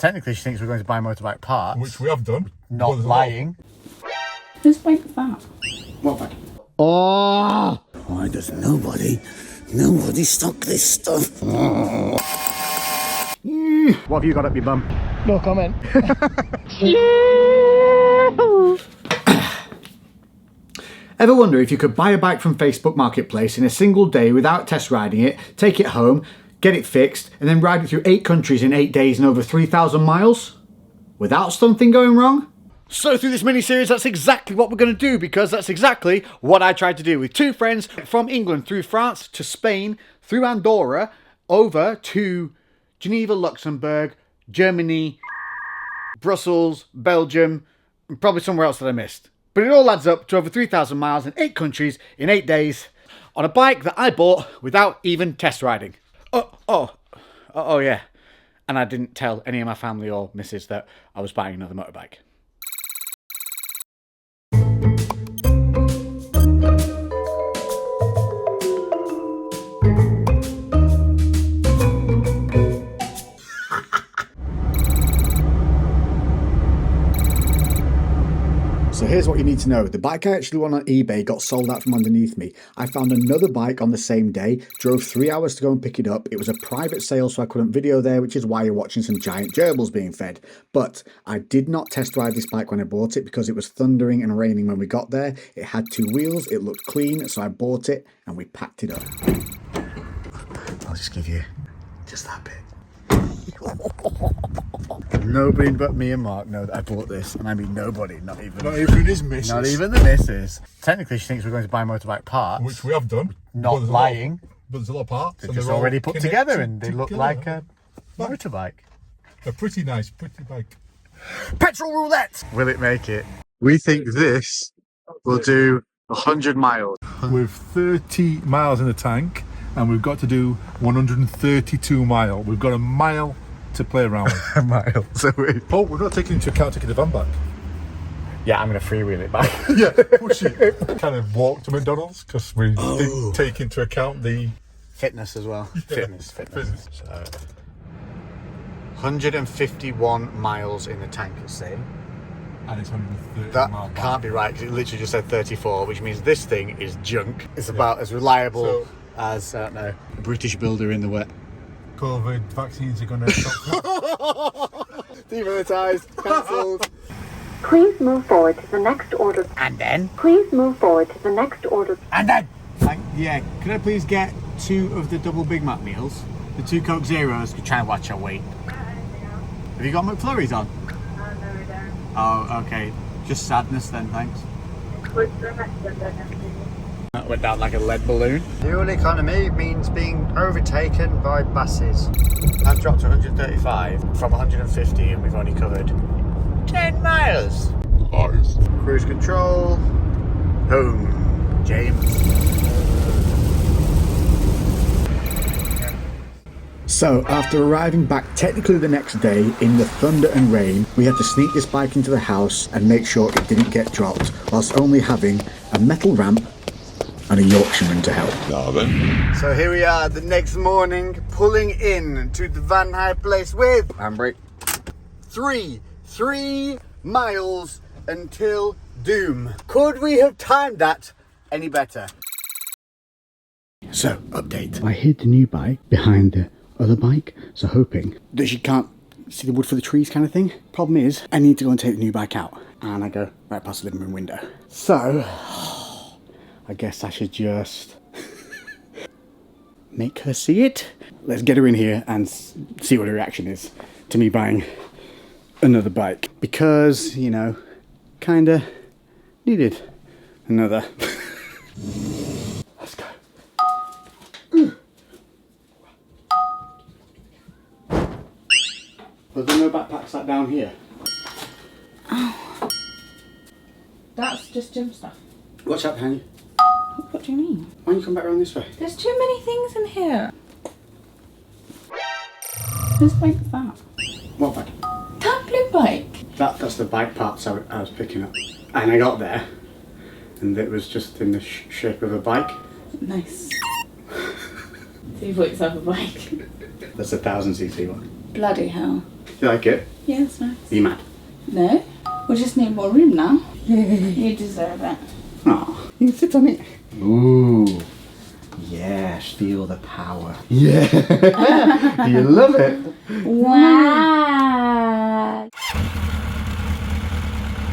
Technically, she thinks we're going to buy motorbike parts. Which we have done. Not lying. Whose bike was that? What bike? Oh! Why does nobody stock this stuff? What have you got up your bum? No comment. Ever wonder if you could buy a bike from Facebook Marketplace in a single day without test riding it, take it home, get it fixed, and then ride it through 8 countries in 8 days and over 3,000 miles? Without something going wrong? So through this mini-series, that's exactly what we're going to do, because that's exactly what I tried to do with 2 friends from England through France to Spain, through Andorra, over to Geneva, Luxembourg, Germany, Brussels, Belgium, and probably somewhere else that I missed. But it all adds up to over 3,000 miles in 8 countries in 8 days on a bike that I bought without even test riding. Oh yeah. And I didn't tell any of my family or missus that I was buying another motorbike. So here's what you need to know. The bike I actually won on eBay got sold out from underneath me. I found another bike on the same day, drove 3 hours to go and pick it up. It was a private sale, so I couldn't video there, which is why you're watching some giant gerbils being fed. But I did not test ride this bike when I bought it because it was thundering and raining when we got there. It had 2 wheels, it looked clean, so I bought it and we packed it up. I'll just give you just that bit. Nobody but me and Mark know that I bought this, and I mean nobody, not even his missus. Not even the missus. Technically, she thinks we're going to buy motorbike parts. Which we have done. Not lying. But there's a lot of parts. They're just already put together, and they look like a motorbike. A pretty nice, pretty bike. Petrol roulette! Will it make it? We think this will do 100 miles. With 30 miles in the tank, and we've got to do 132 miles. We've got a mile to play around with. A mile. So oh, we're not taking into account taking the van back. yeah, I'm going to freewheel it back. Yeah, push it. Kind of walk to McDonald's because we didn't take into account the Fitness as well. Yeah. Fitness. So 151 miles in the tank, it's saying. And it's 130 That miles back. can't be right, because it literally just said 34, which means this thing is junk. It's about as reliable as, I don't know, a British builder in the wet. COVID vaccines are going to stop. Demonetised, cancelled. Please move forward to the next order. And then? Please move forward to the next order. And then? Yeah, could I please get 2 of the double Big Mac meals? The 2 Coke Zeros? Try and watch your weight. Have you got McFlurries on? No, we don't. Oh, okay. Just sadness then, thanks. What's the next one? That went down like a lead balloon. Fuel economy means being overtaken by buses. I've dropped to 135 from 150, and we've only covered 10 miles. Nice. Cruise control. Home. James. So, after arriving back technically the next day in the thunder and rain, we had to sneak this bike into the house and make sure it didn't get dropped, whilst only having a metal ramp and a Yorkshireman to help. Now then. So here we are the next morning, pulling in to the Van High place with handbrake. 3 miles until doom. Could we have timed that any better? So, update. I hid the new bike behind the other bike, so hoping that she can't see the wood for the trees kind of thing. Problem is, I need to go and take the new bike out, and I go right past the living room window. So, I guess I should just make her see it. Let's get her in here and see what her reaction is to me buying another bike. Because, you know, kinda needed another. Let's go. But there are no backpacks like down here. Oh. That's just gym stuff. Watch out behind you. What do you mean? Why don't you come back around this way? There's too many things in here. Whose bike was that? What bike? That blue bike. That's the bike parts I was picking up. And I got there, and it was just in the shape of a bike. Nice. So you bought yourself a bike. That's a 1000cc one. Bloody hell. You like it? Yeah, it's nice. Are you mad? No, we just need more room now. You deserve it. Oh, you can sit on it. Ooh. Yes, feel the power. Yeah. You love it. Wow.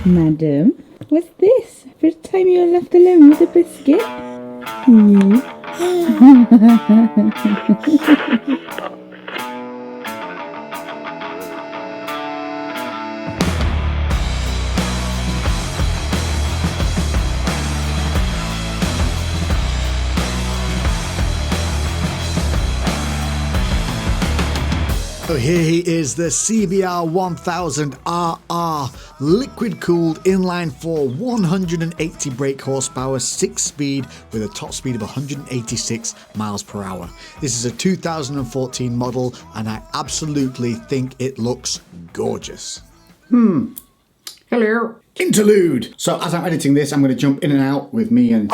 Madam, what's this? First time you're left alone with a biscuit? So here he is, the CBR 1000RR, liquid-cooled inline-4, 180 brake horsepower, 6-speed with a top speed of 186 miles per hour. This is a 2014 model, and I absolutely think it looks gorgeous. Hello. Interlude. So as I'm editing this, I'm going to jump in and out with me and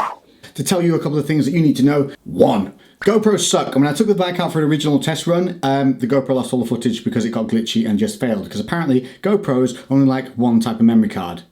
to tell you a couple of things that you need to know. 1. GoPros suck. And when I took the bike out for an original test run, the GoPro lost all the footage because it got glitchy and just failed. Because apparently GoPros only like one type of memory card.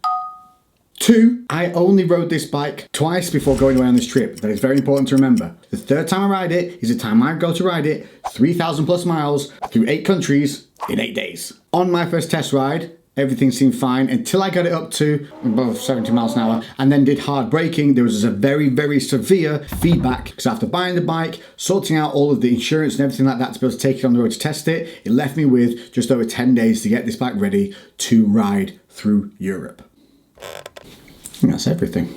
2, I only rode this bike twice before going away on this trip. That is very important to remember. The third time I ride it is the time I go to ride it 3,000 plus miles through 8 countries in 8 days. On my first test ride, everything seemed fine until I got it up to above 70 miles an hour and then did hard braking. There was a very, very severe feedback because after buying the bike, sorting out all of the insurance and everything like that to be able to take it on the road to test it, it left me with just over 10 days to get this bike ready to ride through Europe. And that's everything.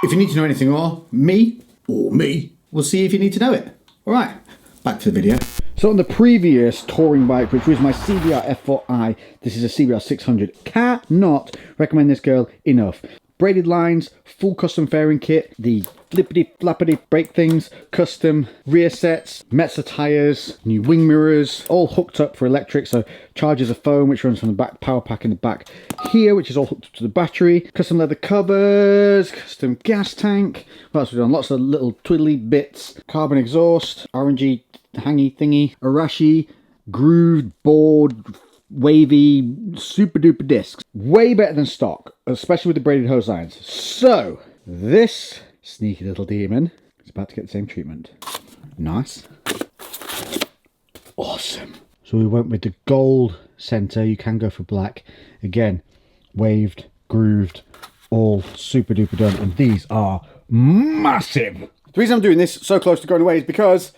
If you need to know anything more, me, we'll see if you need to know it. All right, back to the video. So on the previous touring bike, which was my CBR F4i, this is a CBR 600. Cannot recommend this girl enough. Braided lines, full custom fairing kit, the flippity flappity brake things, custom rear sets, Metzer tyres, new wing mirrors, all hooked up for electric, so charges a phone which runs from the back power pack in the back here, which is all hooked up to the battery, custom leather covers, custom gas tank. What else have we done? Lots of little twiddly bits, carbon exhaust, orangey hangy thingy, Arashi, grooved board, wavy, super duper discs. Way better than stock, especially with the braided hose lines. So, this sneaky little demon is about to get the same treatment. Nice. Awesome. So we went with the gold center. You can go for black. Again, waved, grooved, all super duper done. And these are massive. The reason I'm doing this so close to going away is because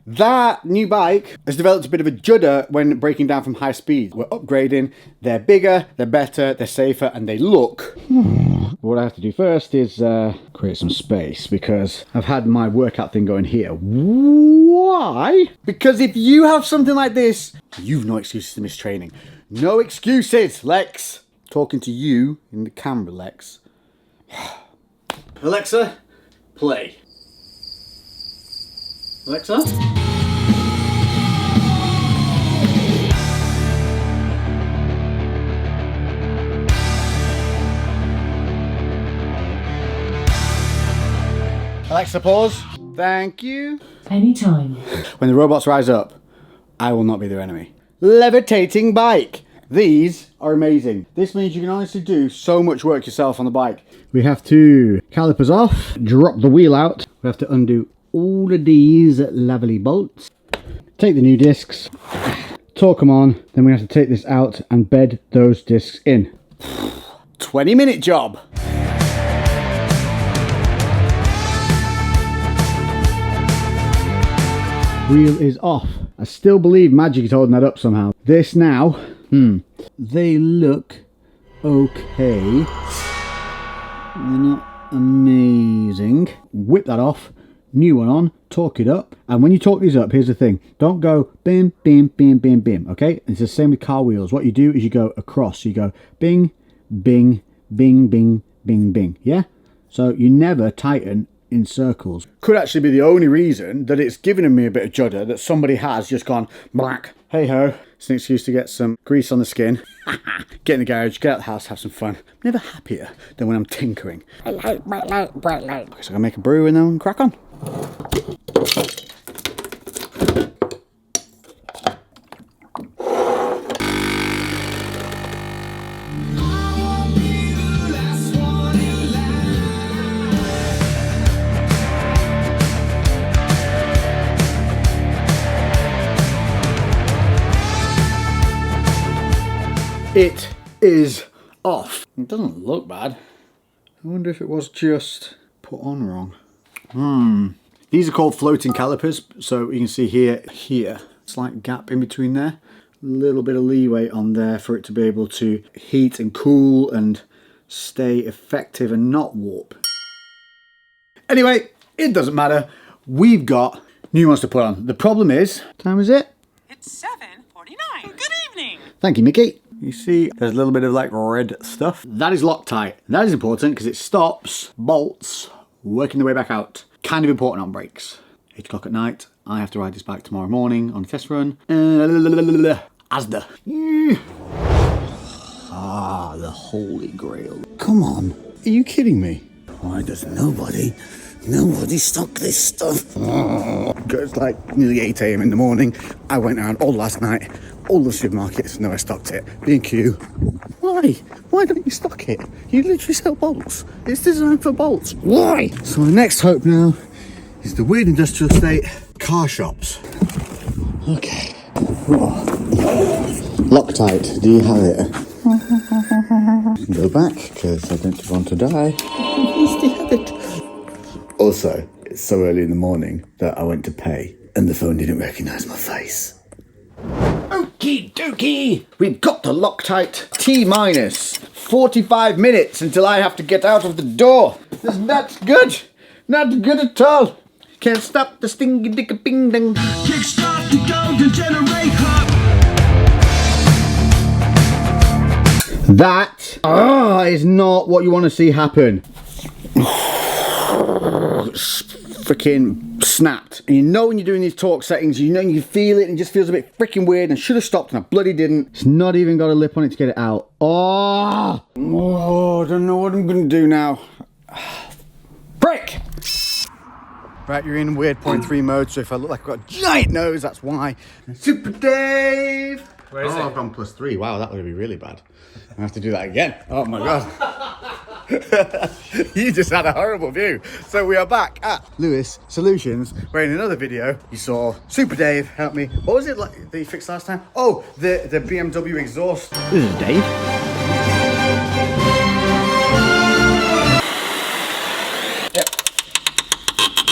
that new bike has developed a bit of a judder when braking down from high speed. We're upgrading, they're bigger, they're better, they're safer, and they look. What I have to do first is create some space because I've had my workout thing going here. Why? Because if you have something like this, you've no excuses to miss training. No excuses, Lex. Talking to you in the camera, Lex. Alexa, play. Alexa? Alexa, pause. Thank you. Anytime. When the robots rise up, I will not be their enemy. Levitating bike. These are amazing. This means you can honestly do so much work yourself on the bike. We have to calipers off, drop the wheel out. We have to undo all of these lovely bolts. Take the new discs, torque them on, then we have to take this out and bed those discs in. 20-minute job. Wheel is off. I still believe Magic is holding that up somehow. This now, they look okay. They're not amazing. Whip that off. New one on, torque it up, and when you torque these up, here's the thing, don't go bim, bim, bim, bim, bim, okay? It's the same with car wheels. What you do is you go across, so you go bing, bing, bing, bing, bing, bing, yeah? So you never tighten in circles. Could actually be the only reason that it's given me a bit of judder, that somebody has just gone black. Hey ho, it's an excuse to get some grease on the skin, get in the garage, get out the house, have some fun. I'm never happier than when I'm tinkering. Bright light, bright light. Because I can make a brew and then crack on. It is off. It doesn't look bad. I wonder if it was just put on wrong. These are called floating calipers. So you can see here, slight gap in between there. A little bit of leeway on there for it to be able to heat and cool and stay effective and not warp. Anyway, it doesn't matter. We've got new ones to put on. The problem is, what time is it? It's 7:49. Good evening. Thank you, Mickey. You see, there's a little bit of like red stuff. That is Loctite. That is important because it stops bolts working their way back out. Kind of important on brakes. 8 o'clock at night. I have to ride this bike tomorrow morning on a test run. Asda. Ah, the holy grail. Come on. Are you kidding me? Why does nobody stock this stuff? It's like nearly 8 AM in the morning. I went around all last night, all the supermarkets, no, I stocked it. B&Q. Why? Why don't you stock it? You literally sell bolts. It's designed for bolts. Why? So my next hope now is the weird industrial estate car shops. Okay. Oh. Loctite, do you have it? Go back, because I don't want to die. Please do have it. Also, it's so early in the morning that I went to pay and the phone didn't recognise my face. Okie dokie! We've got the Loctite T- 45 minutes until I have to get out of the door. That's not good. Not good at all. Can't stop the stingy dicka bing ding. Kickstart the golden generator. That is not what you want to see happen. Freaking snapped. And you know when you're doing these torque settings, you know you feel it and it just feels a bit freaking weird and should have stopped and I bloody didn't. It's not even got a lip on it to get it out. Oh, I don't know what I'm going to do now. Break! Right, you're in weird 0.3 mode, so if I look like I've got a giant nose, that's why. Super Dave! Where is it? I've gone +3. Wow, that would be really bad. I have to do that again. Oh my god. You just had a horrible view. So we are back at Lewis Solutions, where in another video you saw Super Dave help me. What was it like that you fixed last time? Oh, the BMW exhaust. This is Dave. Yep.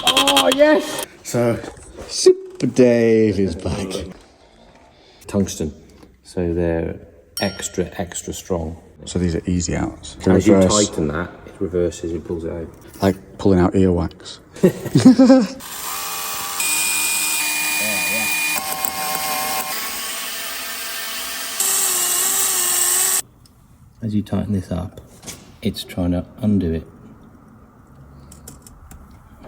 Oh yes. So Super Dave is back. Tungsten, so they're extra strong. So these are easy outs. As you tighten that, it reverses, it pulls it out. Like pulling out earwax. As you tighten this up, it's trying to undo it.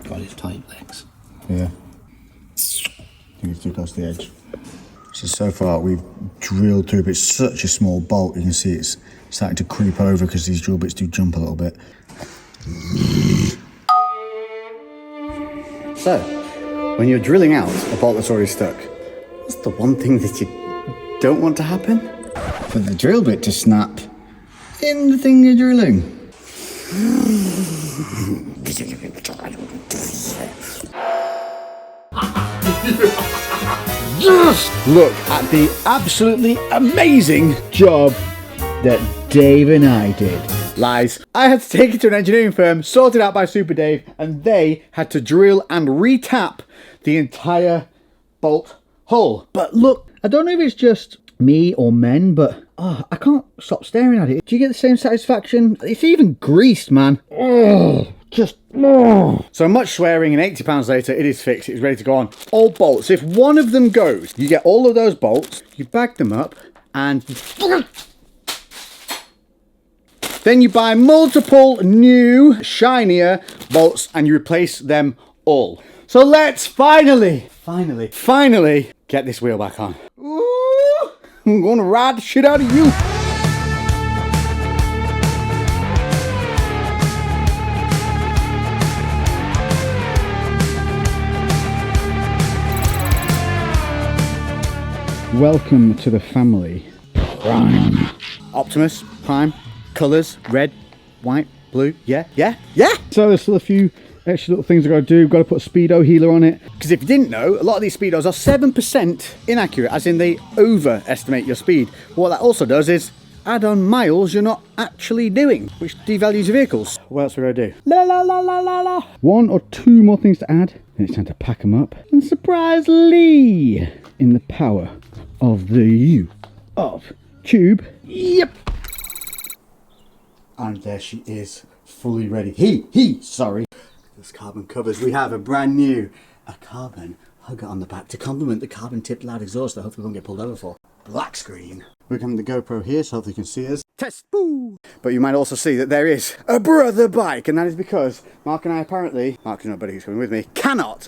God, it's tight, Lex. Yeah. I think it's too close to the edge. So far we've drilled through, but it's such a small bolt, you can see it's starting to creep over because these drill bits do jump a little bit. So, when you're drilling out a bolt that's already stuck, what's the one thing that you don't want to happen? For the drill bit to snap in the thing you're drilling. Just look at the absolutely amazing job that Dave and I did. Lies. I had to take it to an engineering firm, sorted out by Super Dave, and they had to drill and retap the entire bolt hole. But look, I don't know if it's just me or men, but I can't stop staring at it. Do you get the same satisfaction? It's even greased, man. So much swearing and £80 later, it is fixed. It's ready to go on. All bolts. If one of them goes, you get all of those bolts, you bag them up, and then you buy multiple new, shinier bolts and you replace them all. So let's finally get this wheel back on. Ooh, I'm gonna ride the shit out of you. Welcome to the family. Prime. Optimus, Prime, colours, red, white, blue, yeah. So there's still a few extra little things I've got to do. Got to put a speedo healer on it. Because if you didn't know, a lot of these speedos are 7% inaccurate, as in they overestimate your speed. What that also does is add on miles you're not actually doing, which devalues your vehicles. What else are we going to do? La la la la la la. 1 or 2 more things to add, and it's time to pack them up and surprise Lee in the power of the U of Tube. Yep. And there she is, fully ready. Sorry. Those carbon covers. We have a brand new, carbon hugger on the back to complement the carbon tipped loud exhaust that hopefully won't get pulled over for. Black screen. We're coming to the GoPro here, so hopefully you can see us. Test, boo! But you might also see that there is a brother bike, and that is because Mark and I apparently, Mark's not buddy who's coming with me, cannot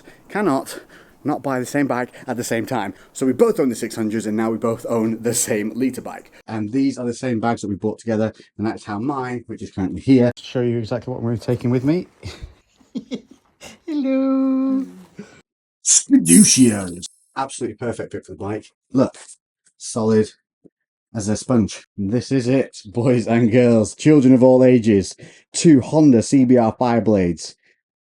not buy the same bike at the same time. So we both own the 600s, and now we both own the same litre bike. And these are the same bags that we bought together, and that's how mine, which is currently here, show you exactly what we're taking with me. Hello! Fiducios. Absolutely perfect fit for the bike. Look, solid as a sponge. This is it, boys and girls, children of all ages. 2 Honda CBR Fireblades,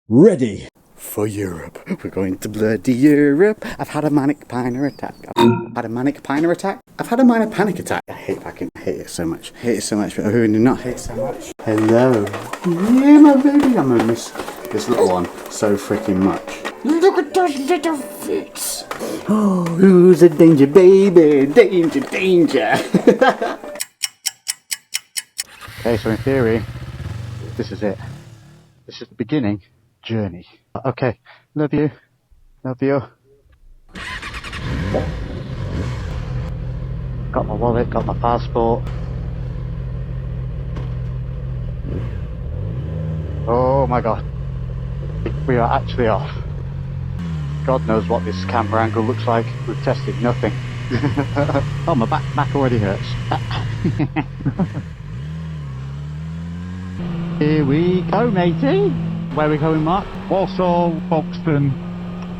ready for Europe. We're going to bloody Europe. I've had a manic piner attack. I've had a minor panic attack. I hate packing. I hate it so much. But who do not hate so much? Hello. Yeah, my baby. I'm gonna miss this little one so freaking much. Look at those little feet. Oh, who's a danger, baby? Danger. Okay, so in theory, this is it. This is the beginning journey. Okay, love you. Got my wallet, got my passport. Oh my god. We are actually off. God knows what this camera angle looks like. We've tested nothing. Oh, my back already hurts. Here we go, matey. Where are we going, Mark? Warsaw, Folkestone,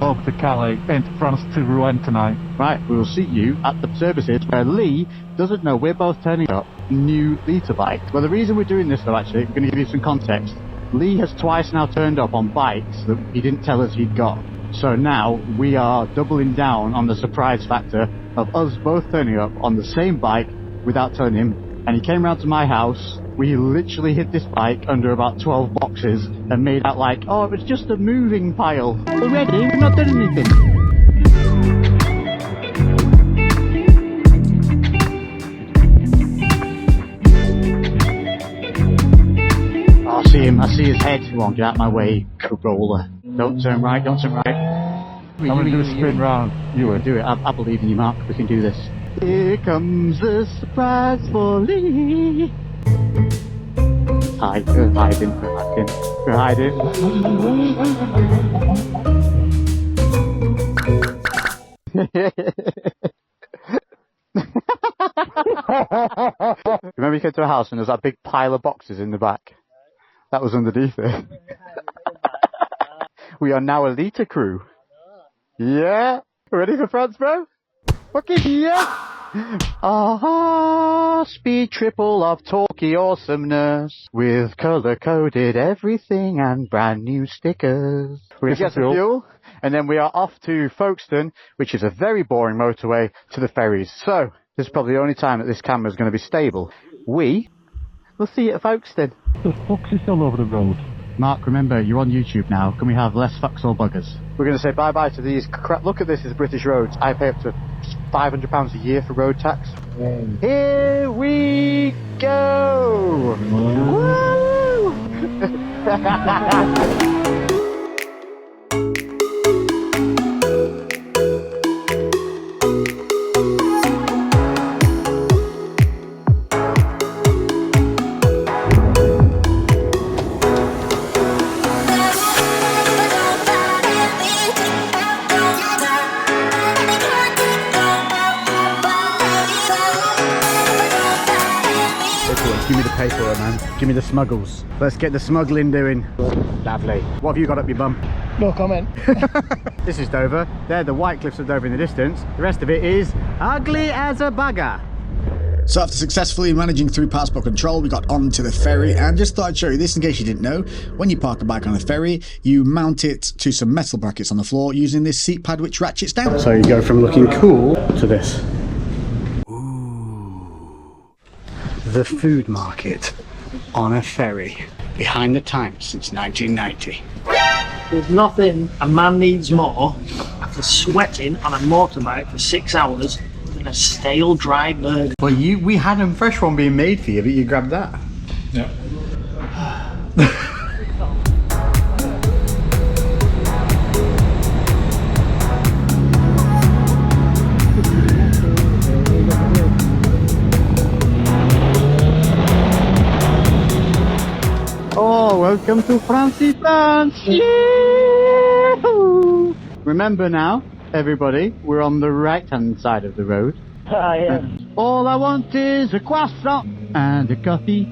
over to Calais, into France to Rouen tonight. Right, we will see you at the services where Lee doesn't know we're both turning up new litre bikes. Well, the reason we're doing this, though, actually, we're going to give you some context. Lee has twice now turned up on bikes that he didn't tell us he'd got. So now we are doubling down on the surprise factor of us both turning up on the same bike without telling him. And he came round to my house. We literally hid this bike under about 12 boxes and made out like, oh, it was just a moving pile. Already, we've not done anything. I see his head. Come on, get out of my way, Corolla. Don't turn right. I'm going to do a spin round. You would do it. I believe in you, Mark. We can do this. Here comes the surprise for Lee. We're hiding. Remember you came to a house and there's that big pile of boxes in the back? That was underneath it. We are now a litre crew. Yeah? Ready for France, bro? Fucking yeah! Speed triple of talky awesomeness with colour-coded everything and brand new stickers. We're going to get some fuel, and then we are off to Folkestone, which is a very boring motorway, to the ferries. So, this is probably the only time that this camera is going to be stable. We'll see you at Folkestone. The fuck's this all over the road? Mark, remember, you're on YouTube now. Can we have less fucks or buggers? We're going to say bye-bye to these crap. Look at this, is British roads. I pay up to £500 a year for road tax. Here we go! Woo! Give me the paper, man. Give me the smuggles. Let's get the smuggling doing. Lovely. What have you got up your bum? No comment. This is Dover. They're the white cliffs of Dover in the distance. The rest of it is ugly as a bugger. So after successfully managing through passport control, we got onto the ferry, and just thought I'd show you this in case you didn't know. When you park a bike on a ferry, you mount it to some metal brackets on the floor using this seat pad which ratchets down. So you go from looking cool to this. the food market on a ferry. Behind the times since 1990. There's nothing a man needs more after sweating on a motorbike for 6 hours than a stale dry burger. Well, we had a fresh one being made for you, but you grabbed that. Yeah. Oh, welcome to Francis France! Remember now, everybody, we're on the right-hand side of the road. Yeah. All I want is a croissant and a coffee.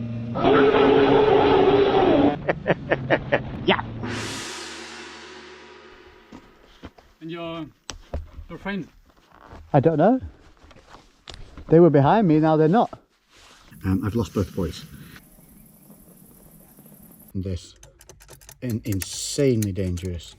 Yeah. And your friend? I don't know. They were behind me, now they're not. I've lost both boys. And this. Insanely dangerous.